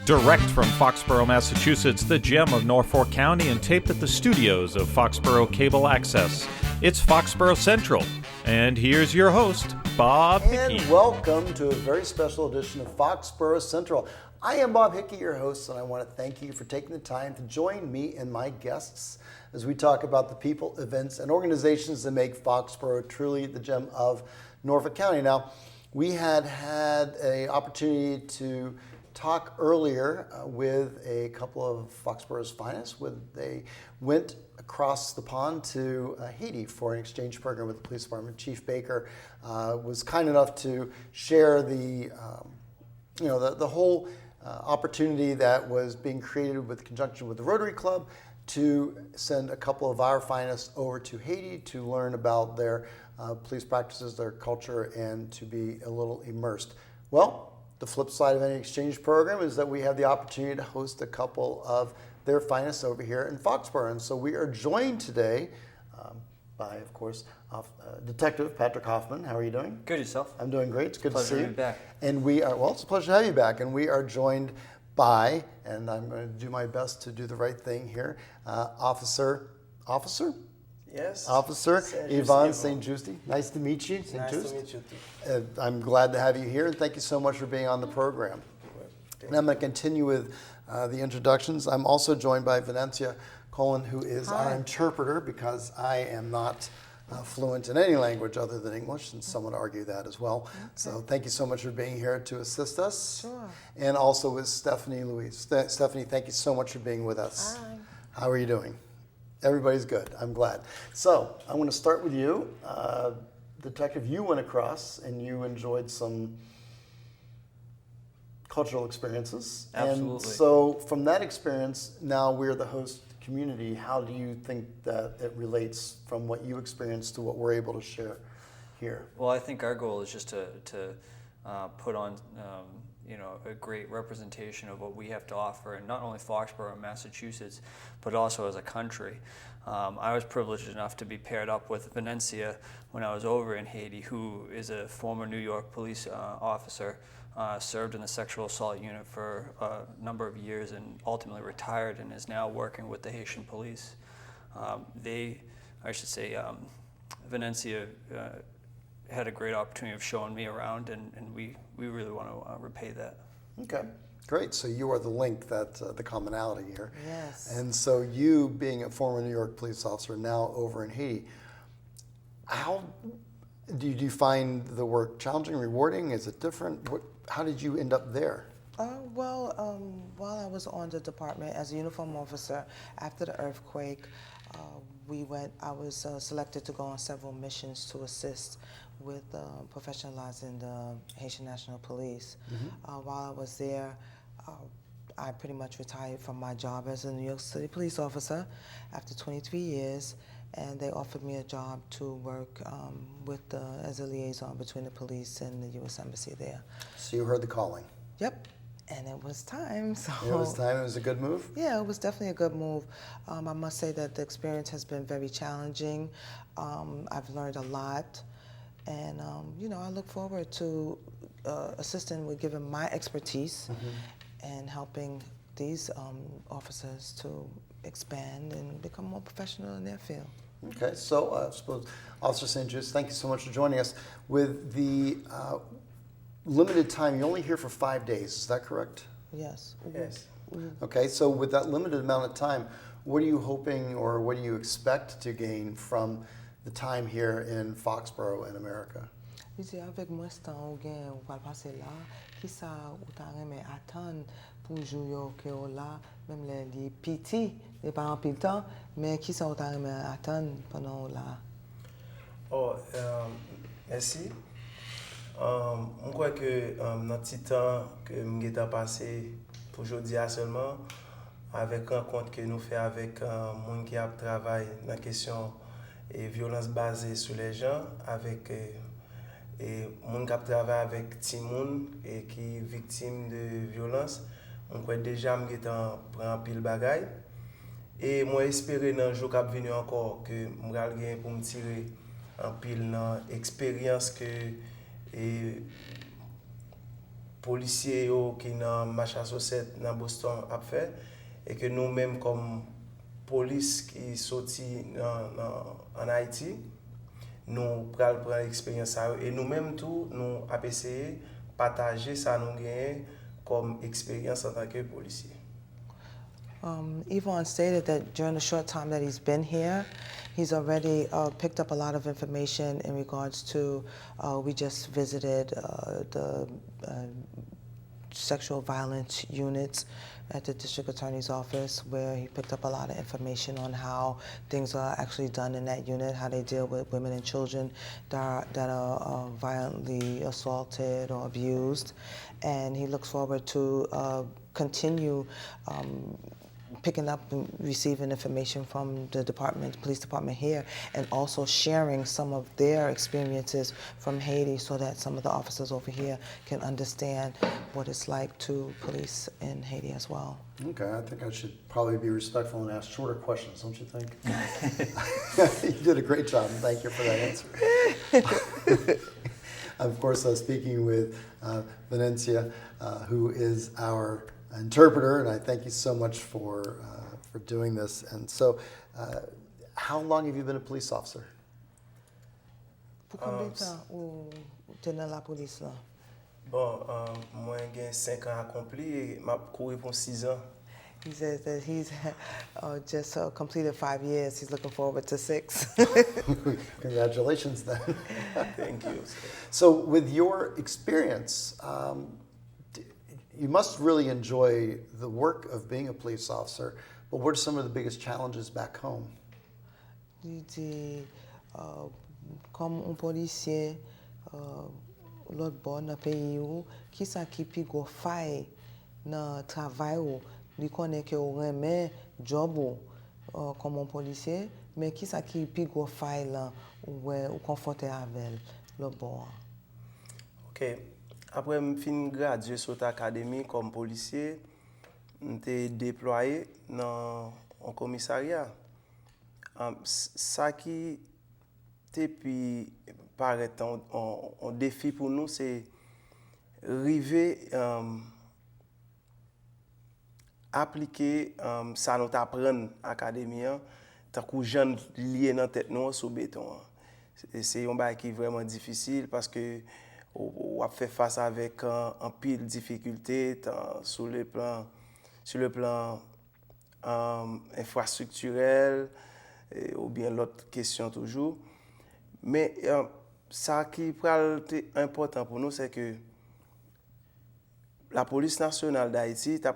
Direct from Foxborough, Massachusetts, the gem of Norfolk County, and taped at the studios of Foxborough Cable Access. It's Foxborough Central. And here's your host, Bob Hickey. And welcome to a very special edition of Foxborough Central. I am Bob Hickey, your host, and I want to thank you for taking the time to join me and my guests as we talk about the people, events, and organizations that make Foxborough truly the gem of Norfolk County. Now, we had an opportunity to talk earlier with a couple of Foxborough's finest. They went across the pond to Haiti for an exchange program with the police department. Chief Baker was kind enough to share the whole opportunity that was being created with conjunction with the Rotary Club to send a couple of our finest over to Haiti to learn about their police practices, their culture, and to be a little immersed. Well, the flip side of any exchange program is that we have the opportunity to host a couple of their finest over here in Foxborough. And so we are joined today by, of course, Detective Patrick Hoffman. How are you doing? Good, yourself? I'm doing great. It's good to see you. Pleasure to be back. And it's a pleasure to have you back. And we are joined by, and I'm going to do my best to do the right thing here, Officer? Yes. Officer Yvonne St. Justy. Nice to meet you. Nice to meet you too. I'm glad to have you here, and thank you so much for being on the program. And I'm going to continue with the introductions. I'm also joined by Venencia Colin, who is our interpreter, because I am not fluent in any language other than English, and some would argue that as well. Okay. So thank you so much for being here to assist us. Sure. And also with Stephanie Louise. Stephanie, thank you so much for being with us. Hi. How are you doing? Everybody's good. I'm glad. So I want to start with you. Detective, you went across and you enjoyed some cultural experiences. Absolutely. And so from that experience, now we're the host community. How do you think that it relates from what you experienced to what we're able to share here? Well, I think our goal is just to put on a great representation of what we have to offer, and not only Foxborough and Massachusetts, but also as a country. I was privileged enough to be paired up with Venencia when I was over in Haiti, who is a former New York police officer, served in the sexual assault unit for a number of years and ultimately retired and is now working with the Haitian police. Venencia had a great opportunity of showing me around, and we really want to repay that. Okay, great. So you are the link, the commonality here. Yes. And so you, being a former New York police officer, now over in Haiti, how do you find the work challenging, rewarding? Is it different? How did you end up there? While I was on the department as a uniform officer after the earthquake, I was selected to go on several missions to assist with professionalizing the Haitian National Police. Mm-hmm. While I was there, I pretty much retired from my job as a New York City police officer after 23 years, and they offered me a job to work as a liaison between the police and the U.S. Embassy there. So you heard the calling. Yep. And it was time. So it was time. It was a good move? Yeah, it was definitely a good move. I must say that the experience has been very challenging. I've learned a lot. And, I look forward to assisting with giving my expertise and helping these officers to expand and become more professional in their field. Okay, so I suppose, Officer St. Just, thank you so much for joining us. With the limited time, you're only here for 5 days, is that correct? Yes. Yes. Okay, so with that limited amount of time, what are you hoping or what do you expect to gain from the time here in Foxborough in America? Je dis avec moi ce temps ou gen ou passer là, qui ça ou ta remet attendre pour jour que là, même les petits, les pas en pile temps, mais qui ça ou ta remet attendre pendant là. Merci. Je crois que dans le petit temps que nous avons passé pour aujourd'hui seulement, avec la rencontre que nous faisons avec les gens qui travaillent dans la question de violence basée sur les gens, avec les gens qui travaillent avec des gens qui sont victimes de violence, je crois déjà que nous avons pris un bagage. Et moi, j'espère dans le jour qui vient encore que je vais gagner pour me tirer un pile dans l'expérience que policiers yo qui dans marche à saucette dans Boston a fait et que nous-mêmes comme police qui sorti en Haïti nous pral prendre expérience ça et nous-mêmes tout nous a essayé partager ça nous gagne comme expérience en tant que policier. Yvonne stated that during the short time that he's been here, he's already picked up a lot of information in regards to, we just visited the sexual violence units at the district attorney's office, where he picked up a lot of information on how things are actually done in that unit, how they deal with women and children that are violently assaulted or abused. And he looks forward to continue picking up and receiving information from the police department here, and also sharing some of their experiences from Haiti so that some of the officers over here can understand what it's like to police in Haiti as well. Okay, I think I should probably be respectful and ask shorter questions, don't you think? You did a great job, and thank you for that answer. Of course, speaking with Venencia, who is our interpreter, and I thank you so much for doing this. And so, how long have you been a police officer? Pour combien de temps ou t'es dans la police là? Bon, moi j'ai 5 ans accomplis et m'a couru pour 6 ans. He says that he's just completed 5 years. He's looking forward to 6. Congratulations, then. Thank you. So, with your experience, you must really enjoy the work of being a police officer, but what are some of the biggest challenges back home? Il dit, comme un policier, l'autre bon dans pays où, qui ça qui pi go faille dans travail où, il connaît que on remet job ou comme un policier, mais qui ça qui pi go faille là ou conforté avec l'autre bon. OK. Après me fin gradué sur l'académie comme policier, j'étais déployé dans un commissariat. Ça qui était puis paraît un défi pour nous, c'est arriver appliquer ça nous apprendre à l'académie tant que jeune lié dans tête nous sur béton. C'est un bail qui est vraiment difficile parce que on a fait face avec un pile de difficultés sur le plan infrastructurel ou bien l'autre question toujours. Mais ça qui est important pour nous, c'est que la police nationale d'Haïti a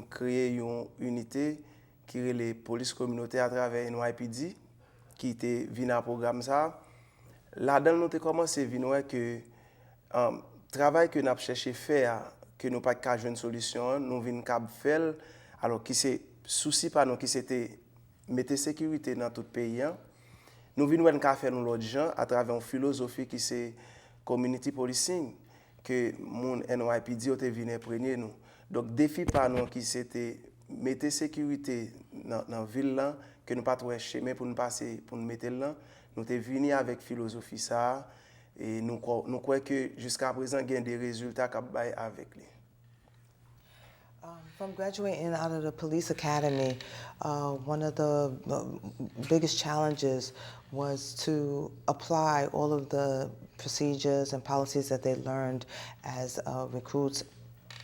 créé une unité qui est la police communautaire à travers NYPD, qui était venu à programme ça. Là-dedans, nous avons commencé à voir que travail que nous avons cherché à faire, que nous n'avons pas jouer une solution, nous venons à faire, alors que c'est souci par nous qui c'était mettre sécurité dans tout le pays. Nous venons à faire nous l'autre gens à travers une philosophie qui c'est community policing que mon NYPD était venu prendre nous. Donc défi par nous qui c'était mettre sécurité dans la ville là que nous pas trouver chemin pour nous passer pour nous mettre là. Nous sommes venus avec philosophie ça et nous croyons que jusqu'à présent il y a des résultats qu'on a avec lui. From graduating out of the police academy, one of the biggest challenges was to apply all of the procedures and policies that they learned as recruits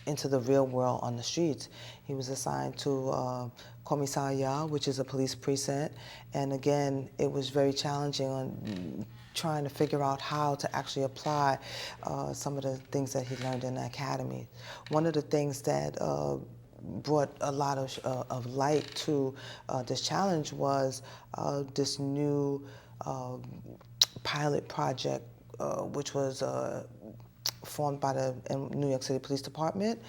into the real world on the streets. He was assigned to commissariat, which is a police precinct, and again, it was very challenging on trying to figure out how to actually apply some of the things that he learned in the academy. One of the things that brought a lot of light to this challenge was this new pilot project, which was formed by the New York City Police Department.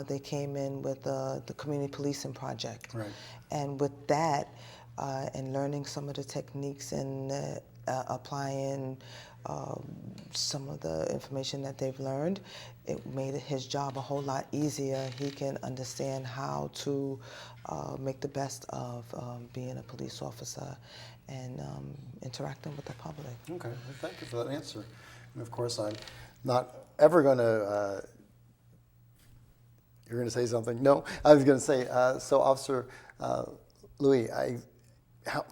They came in with the Community Policing Project. Right. And with that, and learning some of the techniques and applying some of the information that they've learned, it made his job a whole lot easier. He can understand how to make the best of being a police officer and interacting with the public. Okay, well, thank you for that answer. And of course, I'm not ever going to You're going to say something? No, I was going to say, so Officer Louis,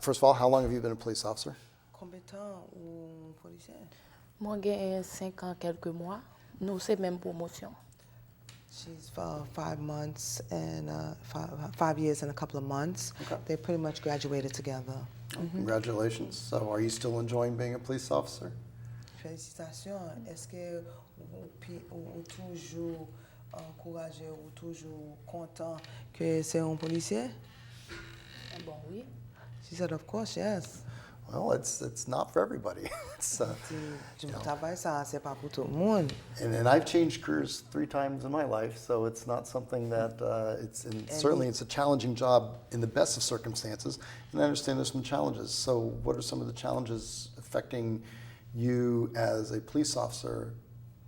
first of all, how long have you been a police officer? Combien de temps ou policier? Moi, j'ai 5 ans, quelques mois. Nous, c'est même promotion. She's 5 months and 5 years and a couple of months. Okay. They pretty much graduated together. Congratulations. So are you still enjoying being a police officer? Félicitations. Est-ce que vous toujours encouragé ou toujours content que c'est un policier? Bon, oui. She said, of course, yes. Well, it's not for everybody. It's, Du travail, ça, c'est pas pour tout le monde. and I've changed careers 3 times in my life, so it's not something that certainly it's a challenging job in the best of circumstances. And I understand there's some challenges. So what are some of the challenges affecting you as a police officer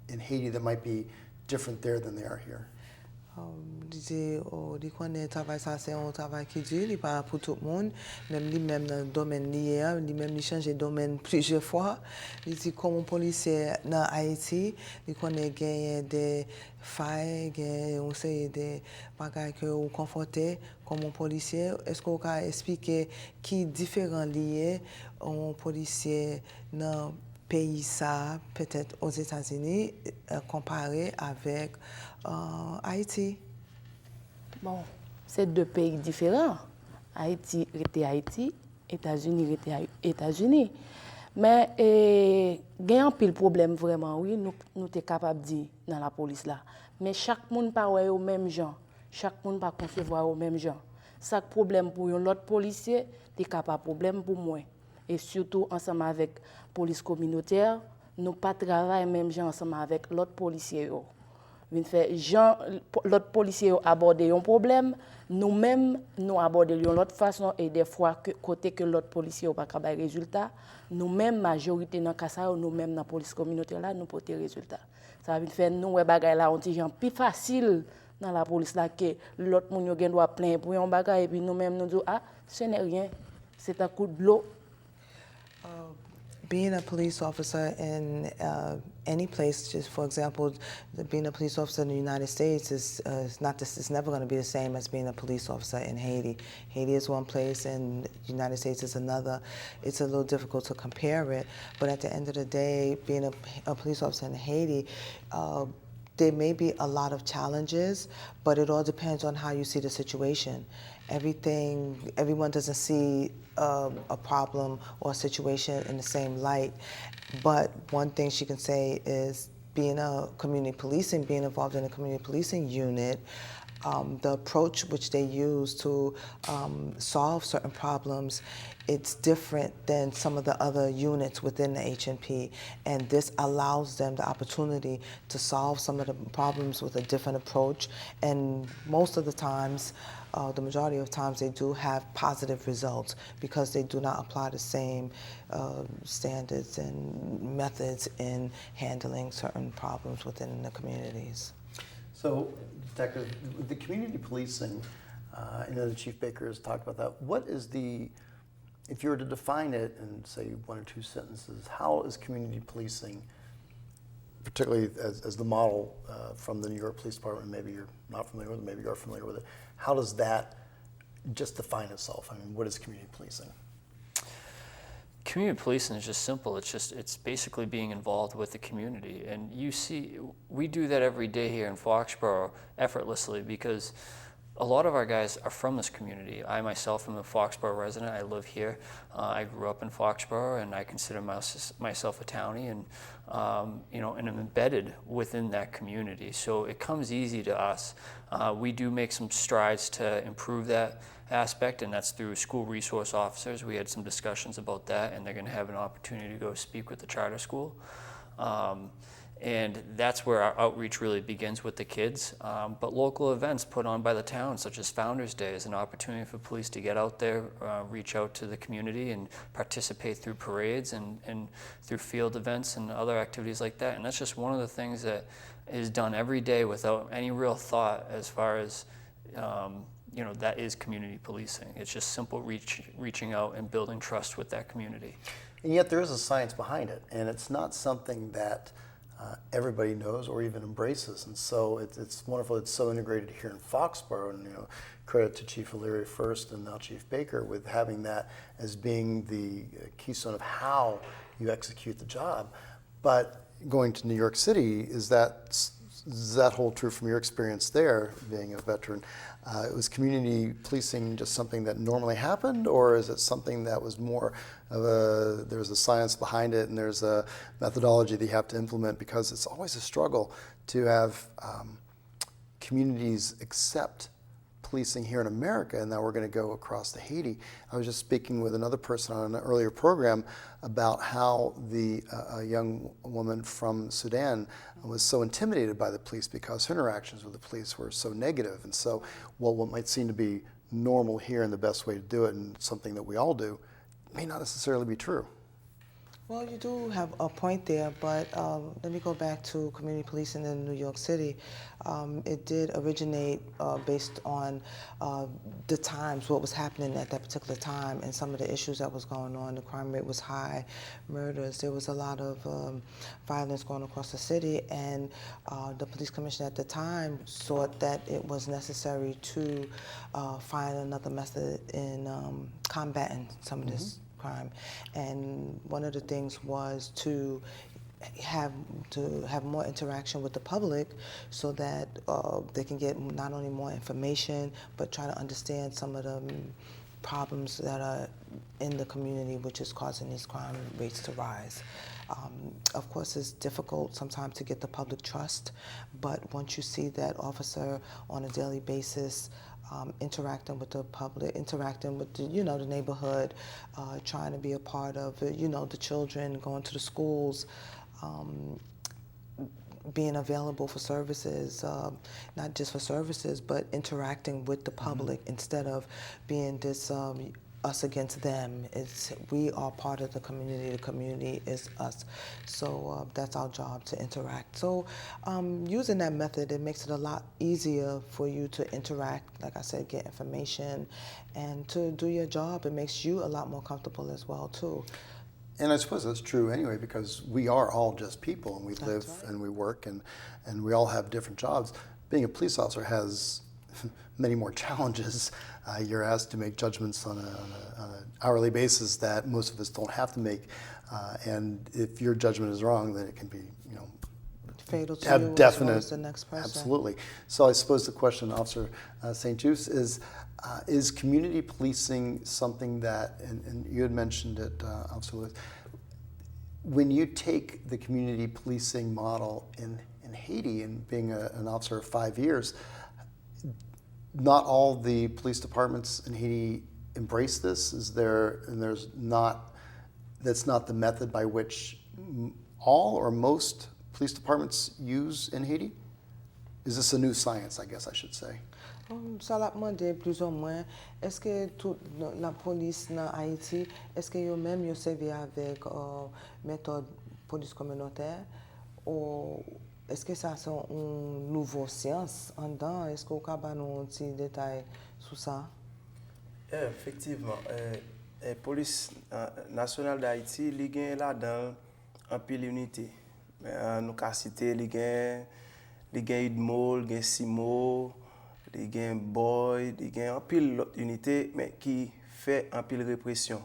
in Haiti that might be different there than they are here? Disait, dit qu'on est travail ça c'est un travail qui dure, il pas pour tout le monde, même lui-même dans le domaine lié, lui-même il change de domaine plusieurs fois. Il dit comme un policier dans Haïti, il connaît gagner des failles, on sait des bagages que vous confortez comme un policier. Est-ce que vous pouvez expliquer qui différent lié un policier dans pays ça peut-être aux États-Unis comparé avec Haïti? Bon, c'est 2 pays différents. Haïti était Haïti, États-Unis était États-Unis. Mais il y a un pile problème vraiment, oui, nous sommes capables de dire dans la police là. Mais chaque monde pas au même genre. Chaque monde pas concevoir au même genre. Ça problème pour un autre policier, c'est capable problème pour moi. Et surtout ensemble avec police communautaire, nous pas travailler même genre ensemble avec l'autre policier. L'autre policier aborder un problème, nous-mêmes nous aborder de l'autre façon et des fois côté que l'autre policier pas capable résultat, nous-mêmes majorité dans cas ça nous-mêmes dans police communautaire là nous porter résultat. Ça veut faire nous bagay là on dit genre plus facile dans la police là que l'autre moun yo gen doit plein pour un bagay et puis nous-mêmes nous dit ah ce n'est rien, c'est un coup de l'eau. Being a police officer in any place, just for example, being a police officer in the United States is it's never going to be the same as being a police officer in Haiti. Haiti is one place and the United States is another. It's a little difficult to compare it, but at the end of the day, being a police officer in Haiti, there may be a lot of challenges, but it all depends on how you see the situation. Everyone doesn't see a problem or a situation in the same light, but one thing she can say is being involved in a community policing unit, the approach which they use to solve certain problems, it's different than some of the other units within the H&P, and this allows them the opportunity to solve some of the problems with a different approach, and most of the times, the majority of times they do have positive results because they do not apply the same standards and methods in handling certain problems within the communities. So, Detective, the community policing, I know the Chief Baker has talked about that. What is if you were to define it in, say, 1 or 2 sentences, how is community policing, particularly as the model from the New York Police Department, maybe you're not familiar with it, maybe you are familiar with it, how does that just define itself? I mean, what is community policing? Community policing is just simple. It's basically being involved with the community. And you see, we do that every day here in Foxborough effortlessly because a lot of our guys are from this community. I myself am a Foxborough resident. I live here. I grew up in Foxborough, and I consider myself a townie, and and I'm embedded within that community. So it comes easy to us. We do make some strides to improve that aspect, and that's through school resource officers. We had some discussions about that, and they're going to have an opportunity to go speak with the charter school. And that's where our outreach really begins with the kids. But local events put on by the town, such as Founders Day, is an opportunity for police to get out there, reach out to the community and participate through parades and through field events and other activities like that. And that's just one of the things that is done every day without any real thought as far as, that is community policing. It's just simple reaching out and building trust with that community. And yet there is a science behind it, and it's not something that everybody knows or even embraces. And so it's wonderful. It's so integrated here in Foxborough, and credit to Chief O'Leary first and now Chief Baker with having that as being the keystone of how you execute the job. But going to New York City, does that hold true from your experience there, being a veteran? Was community policing just something that normally happened, or is it something that was more of there's a science behind it and there's a methodology that you have to implement, because it's always a struggle to have communities accept policing here in America, and now we're going to go across to Haiti. I was just speaking with another person on an earlier program about how a young woman from Sudan was so intimidated by the police because her interactions with the police were so negative. And so, what might seem to be normal here and the best way to do it, and something that we all do, may not necessarily be true. Well, you do have a point there, but let me go back to community policing in New York City. It did originate based on the times, what was happening at that particular time, and some of the issues that was going on. The crime rate was high, murders. There was a lot of violence going across the city, and the police commissioner at the time thought that it was necessary to find another method in combating some of this crime. And one of the things was to have more interaction with the public, so that they can get not only more information, but try to understand some of the problems that are in the community, which is causing these crime rates to rise. Of course, it's difficult sometimes to get the public trust, but once you see that officer on a daily basis interacting with the public, interacting with the neighborhood, trying to be a part of the children, going to the schools, being available for services, not just for services, but interacting with the public instead of being this us against them. We are part of the community is us. So that's our job, to interact. So using that method, it makes it a lot easier for you to interact, like I said, get information, and to do your job. It makes you a lot more comfortable as well, too. And I suppose that's true anyway, because we are all just people, and we live and we work, and we all have different jobs. Being a police officer has many more challenges. You're asked to make judgments on an hourly basis that most of us don't have to make. And if your judgment is wrong, then it can be, fatal to have you definite, as well as the next person. Absolutely. So I suppose the question, Officer St. Just, is community policing something that, and you had mentioned it, Officer Lewis, when you take the community policing model in Haiti, and being an officer of 5 years, not all the police departments in Haiti embrace this? That's not the method by which all or most police departments use in Haiti? Is this a new science, I guess I should say? Ça l'a demandé plus ou moins, est-ce que toute la police dans Haïti, est-ce que yo même yo servi avec méthode police communautaire, ou est-ce que ça c'est une nouvelle science en dedans? Est-ce que vous pouvez nous un petit détail sur ça? Effectivement, la police nationale d'Haïti, il y a là-dedans un pile unité. Nous avons cité, il y a Idmol, il y a Simo, il y a Boy, il y a un pile unité, mais qui fait un pile répression.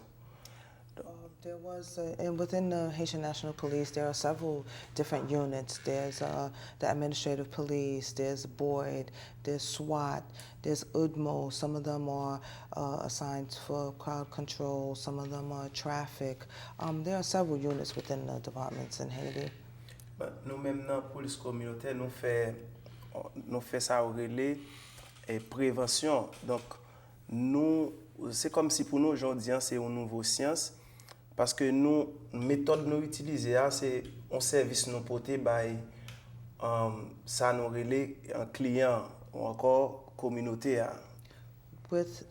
There was, and within the Haitian National Police, there are several different units. There's the administrative police, there's Boyd, there's SWAT, there's UDMO. Some of them are assigned for crowd control, some of them are traffic. There are several units within the departments in Haiti. Nous-mêmes, dans la police communautaire, nous faisons ça au relais et prévention. Donc, c'est comme si pour nous, aujourd'hui, c'est une nouvelle science. Parce que nous, la méthode nous utilisée, c'est un service nous porté par ça nous relais un client ou encore communauté. With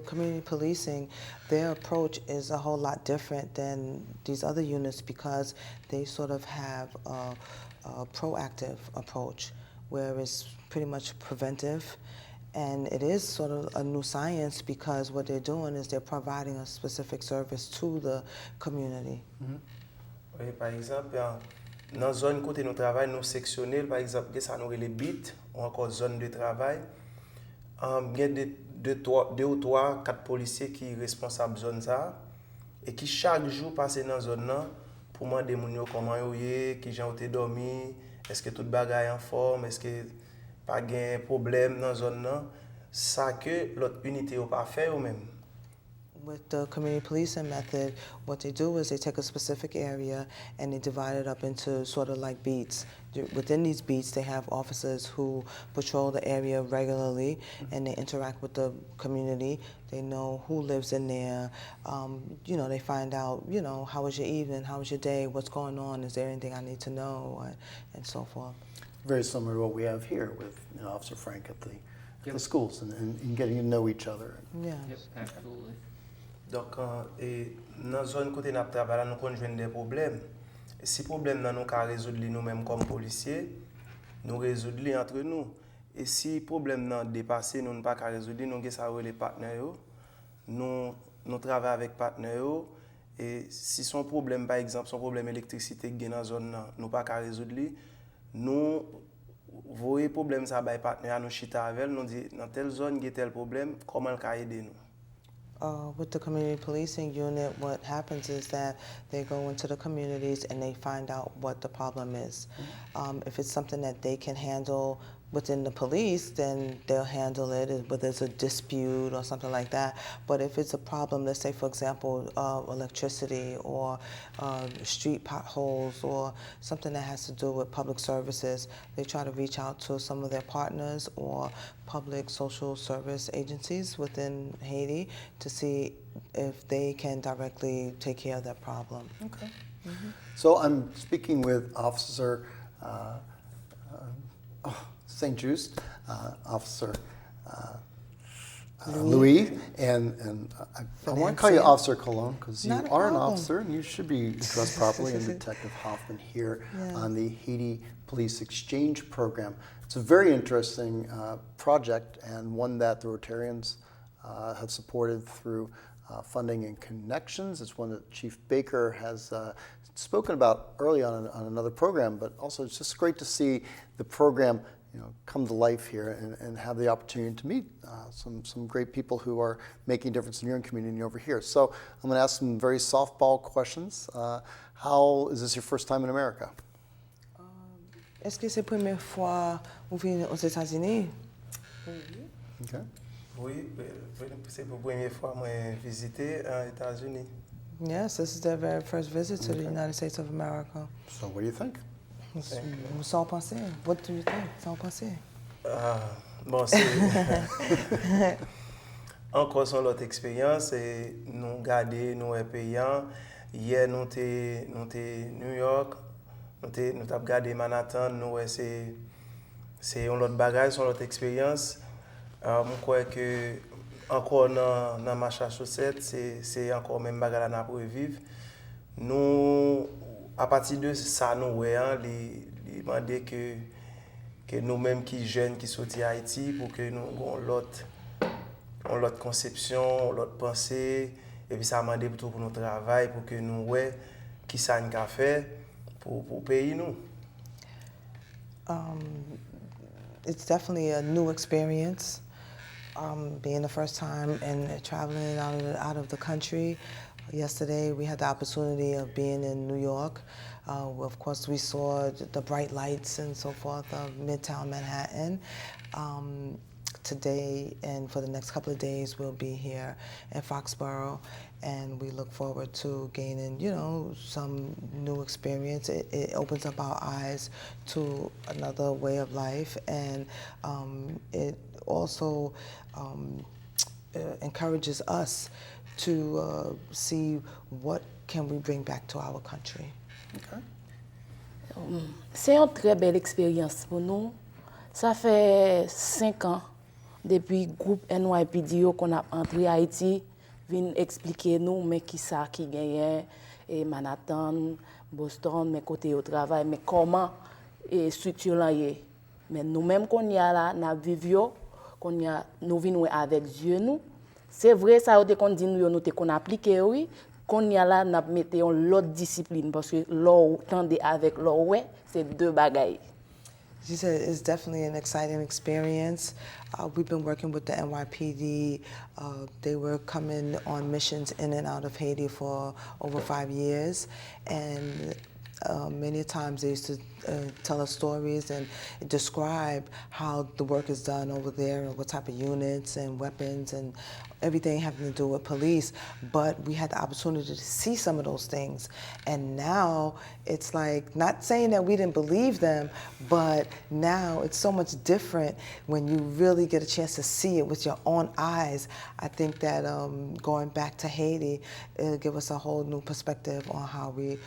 community policing, their approach is a whole lot different than these other units, because they sort of have a proactive approach, where it's pretty much preventive. And it is sort of a new science, because what they're doing is they're providing a specific service to the community. Oui, par exemple, dans la zone côté nous travaillons, nous sectionnons, par exemple, ça nous les bits, ou encore zone de travail. Il y a deux ou trois, quatre policiers qui sont responsables de la zone ça, et qui chaque jour passent dans la zone là pour demander comment ils sont, qui ont dormi, est-ce que tout le bagage est en forme, est-ce que pas de problème dans la zone là. Ça que l'autre unité n'a pas fait ou même. With the community policing method, what they do is they take a specific area and they divide it up into sort of like beats. Within these beats, they have officers who patrol the area regularly and they interact with the community. They know who lives in there. They find out, how was your evening, how was your day, what's going on, is there anything I need to know, and so forth. Very similar to what we have here with Officer Frank at the schools and getting to know each other. Yes. Yep, absolutely. Donc, dans la zone côté nous travaillons, nous conjoignons des problèmes. Et si problème nous avons résoudre nous-mêmes comme policiers, nous résoudre entre nous. Et si problème nous dépassé, nous ne pas résoudre, nous avons les partenaires. Nous travaillons avec partenaires. Et si son problème, par exemple, son problème électricité qui est dans la zone, nous ne pas résoudre, nous voyons problème ça par partenaire, nous chita avec, nous dit dans telle zone il y a tel problème, comment il peut aider nous. With the community policing unit, what happens is that they go into the communities and they find out what the problem is. If it's something that they can handle within the police, then they'll handle it, whether it's a dispute or something like that. But if it's a problem, let's say, for example, electricity or street potholes or something that has to do with public services, they try to reach out to some of their partners or public social service agencies within Haiti to see if they can directly take care of that problem. Okay. So I'm speaking with Officer St. Just, Officer Louis, and I want to call you Officer Cologne because you Not a are an problem. officer and you should be addressed properly, and Detective Hoffman here on the Haiti Police Exchange Program. It's a very interesting project and one that the Rotarians have supported through funding and connections. It's one that Chief Baker has spoken about early on another program, but also it's just great to see the program come to life here and have the opportunity to meet some great people who are making a difference in your own community over here. So I'm going to ask some very softball questions. How is this your first time in America? Est-ce que c'est la première fois que vous venez aux États-Unis? Okay. Oui, c'est pour la première fois que je visite les États-Unis. Yes, this is their very first visit to the United States of America. So what do you think? Sans penser. What do you think? Sans penser. Bon, c'est encore son l'autre expérience et nous garder nous payants. Hier nous t'es New York, nous t'as regardé Manhattan, nous c'est un autre bagage, son l'autre expérience. Je crois que encore dans Massachusetts, c'est encore même bagage là pour vivre. Nous à partir de ça nous voyons les demander que nous-mêmes qui jeunes qui sortent d'Haïti pour que nous ayons l'autre conception, l'autre pensée et puis ça m'a demandé pour nous travail pour que nous voyons qui ça nous a fait pour payer nous. It's definitely a new experience, being the first time and traveling out of the country. Yesterday we had the opportunity of being in New York. Of course we saw the bright lights and so forth of Midtown Manhattan. Today and for the next couple of days we'll be here in Foxborough, and we look forward to gaining, some new experience. It opens up our eyes to another way of life, and it also encourages us to see what can we bring back to our country. Okay. C'est une très belle expérience pour nous. Ça fait 5 ans depuis le groupe NYPD qu'on a entré à Haïti, vient expliquer nous mais qui ça qui gagne et Manhattan, Boston, mais côté au travail, mais comment et structure là est. Mais nous-mêmes qu'on y a là, nous vivons, nous venons avec Dieu nous. C'est vrai ça qu'on dit nous te qu'on appliquer oui, Qu'on y a là, n'a metté en l'autre discipline parce que l'or tendait avec l'or ouais, c'est deux bagailles. She said it's definitely an exciting experience. We've been working with the NYPD. They were coming on missions in and out of Haiti for over 5 years, and many times they used to tell us stories and describe how the work is done over there and what type of units and weapons and everything having to do with police. But we had the opportunity to see some of those things. And now it's like, not saying that we didn't believe them, but now it's so much different when you really get a chance to see it with your own eyes. I think that going back to Haiti, it'll give us a whole new perspective on how we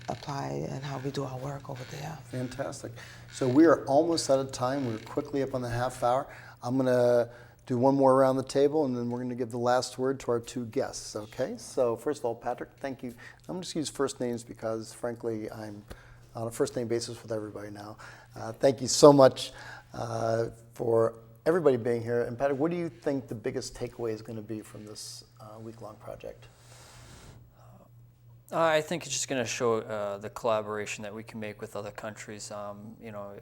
apply and how we do our work over there. Fantastic. So we are almost out of time. We're quickly up on the half hour. I'm going to do one more around the table, and then we're going to give the last word to our two guests, okay? So first of all, Patrick, thank you. I'm just going to use first names because, frankly, I'm on a first name basis with everybody now. Thank you so much for everybody being here. And Patrick, what do you think the biggest takeaway is going to be from this week-long project? I think it's just going to show the collaboration that we can make with other countries, you know,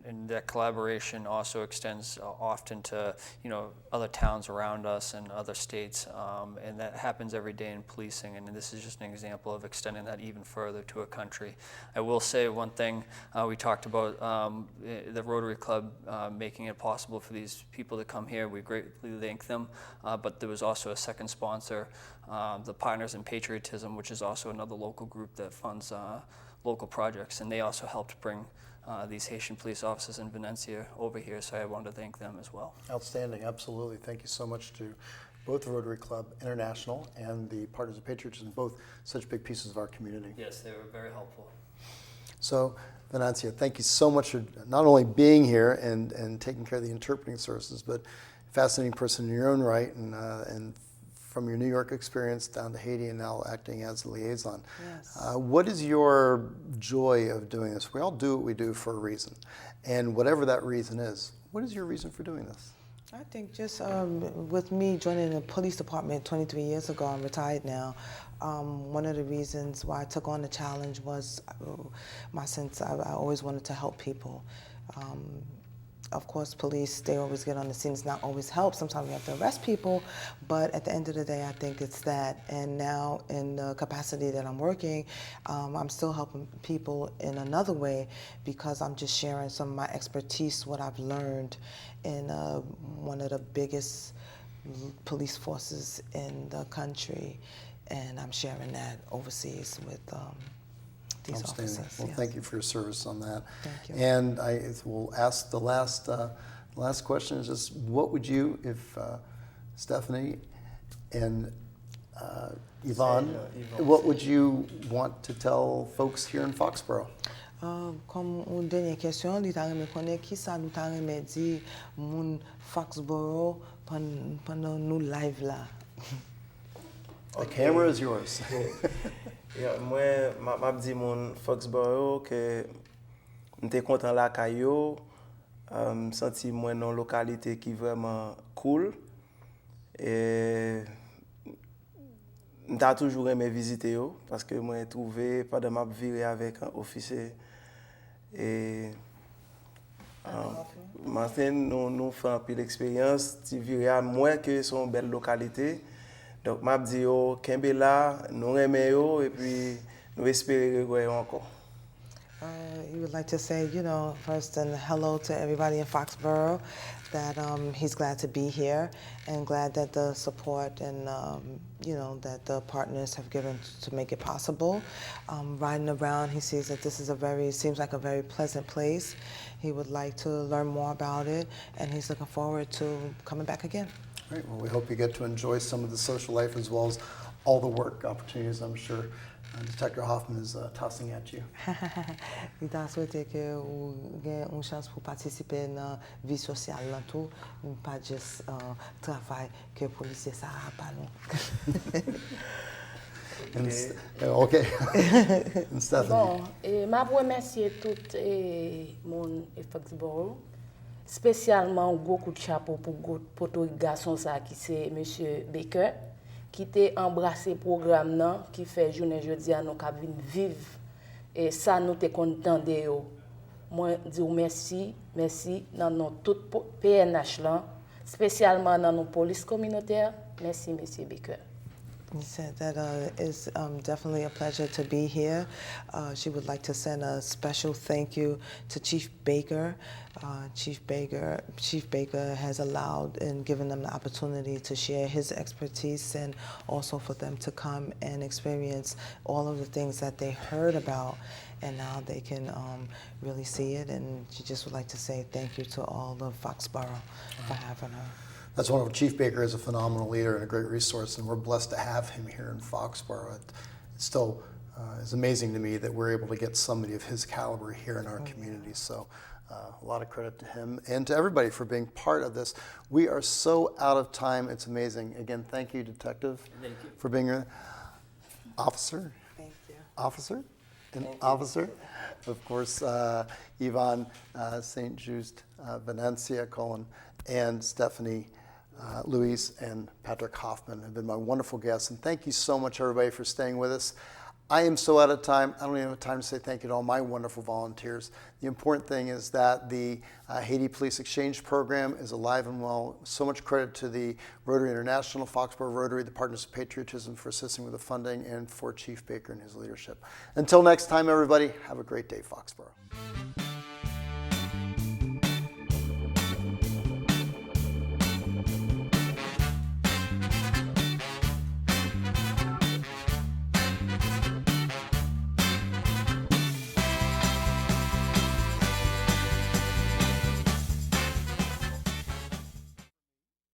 and that collaboration also extends often to, you know, other towns around us and other states, and that happens every day in policing, and this is just an example of extending that even further to a country. I will say one thing, we talked about the Rotary Club making it possible for these people to come here. We greatly thank them, but there was also a second sponsor, the Partners in Patriotism, which is also another local group that funds local projects, and they also helped bring these Haitian police officers in Venecia over here, so I wanted to thank them as well. Outstanding, absolutely. Thank you so much to both the Rotary Club International and the Partners of Patriotism, both such big pieces of our community. Yes, they were very helpful. So, Venecia, thank you so much for not only being here and taking care of the interpreting services, but fascinating person in your own right, and from your New York experience down to Haiti and now acting as a liaison. Yes. What is your joy of doing this? We all do what we do for a reason. And whatever that reason is, what is your reason for doing this? I think just with me joining the police department 23 years ago, I'm retired now. One of the reasons why I took on the challenge was my sense I always wanted to help people. Of course, police, they always get on the scene. It's not always help. Sometimes we have to arrest people, but at the end of the day, I think it's that. And now in the capacity that I'm working, I'm still helping people in another way because I'm just sharing some of my expertise, what I've learned in one of the biggest police forces in the country. And I'm sharing that overseas with these officers. Well, yes. Thank you for your service on that. Thank you. And I will ask the last question is just what would you, if Stephanie and Yvonne, what would you want to tell folks here in Foxborough? Comme une dernière question, nous avons connaître qui ça nous avons dit mon Foxboro pendant nous live là. The camera is yours. Yeah, moi, m'a dit mon Foxborough que j'étais content la caillou, senti moi dans localité qui vraiment cool et j'ai toujours aimé visiter yo parce que moi trouvé pendant m'a viré avec un officier et maintenant nous faisons un peu d'expérience, tu viré à moi que sont belle localité. Donc, je dis yo kembe là, nous aimons yo et puis nous espérons que encore. He would like to say, you know, first and hello to everybody in Foxborough, that he's glad to be here and glad that the support and, you know, that the partners have given to make it possible. Riding around, he sees that this is seems like a very pleasant place. He would like to learn more about it, and he's looking forward to coming back again. Great. Well, we hope you get to enjoy some of the social life as well as all the work opportunities I'm sure Detective Hoffman is tossing at you. Il t'a souhaité que vous ayez une chance pour participer à la vie sociale, tout, pas juste travail que les policiers ça a pas nous. Okay. And Stephanie. Bon, et m'a remercier tout mon Foxboro, spécialement un gros coup de chapeau pour ton garçon ça qui c'est monsieur Baker qui t'a embrassé programme nan qui fait journée jeudi à nous ka vinn vivre et ça nous t'es content de yo. Moi dire merci dans nos tout PNH là, spécialement dans nos police communautaire. Merci monsieur Baker. He said that it's definitely a pleasure to be here. She would like to send a special thank you to Chief Baker. Chief Baker has allowed and given them the opportunity to share his expertise and also for them to come and experience all of the things that they heard about, and now they can really see it. And she just would like to say thank you to all of Foxborough for having her. That's wonderful. Chief Baker is a phenomenal leader and a great resource, and we're blessed to have him here in Foxborough. It still is amazing to me that we're able to get somebody of his caliber here in our community. So a lot of credit to him and to everybody for being part of this. We are so out of time. It's amazing. Again, thank you, Detective, for being here. Officer? Thank you. Officer? An officer? Of course, Yvonne St. Just, Venencia Colin, and Stephanie Luis and Patrick Hoffman have been my wonderful guests. And thank you so much, everybody, for staying with us. I am so out of time. I don't even have time to say thank you to all my wonderful volunteers. The important thing is that the Haiti Police Exchange Program is alive and well. So much credit to the Rotary International, Foxborough Rotary, the Partners of Patriotism for assisting with the funding, and for Chief Baker and his leadership. Until next time, everybody, have a great day, Foxborough.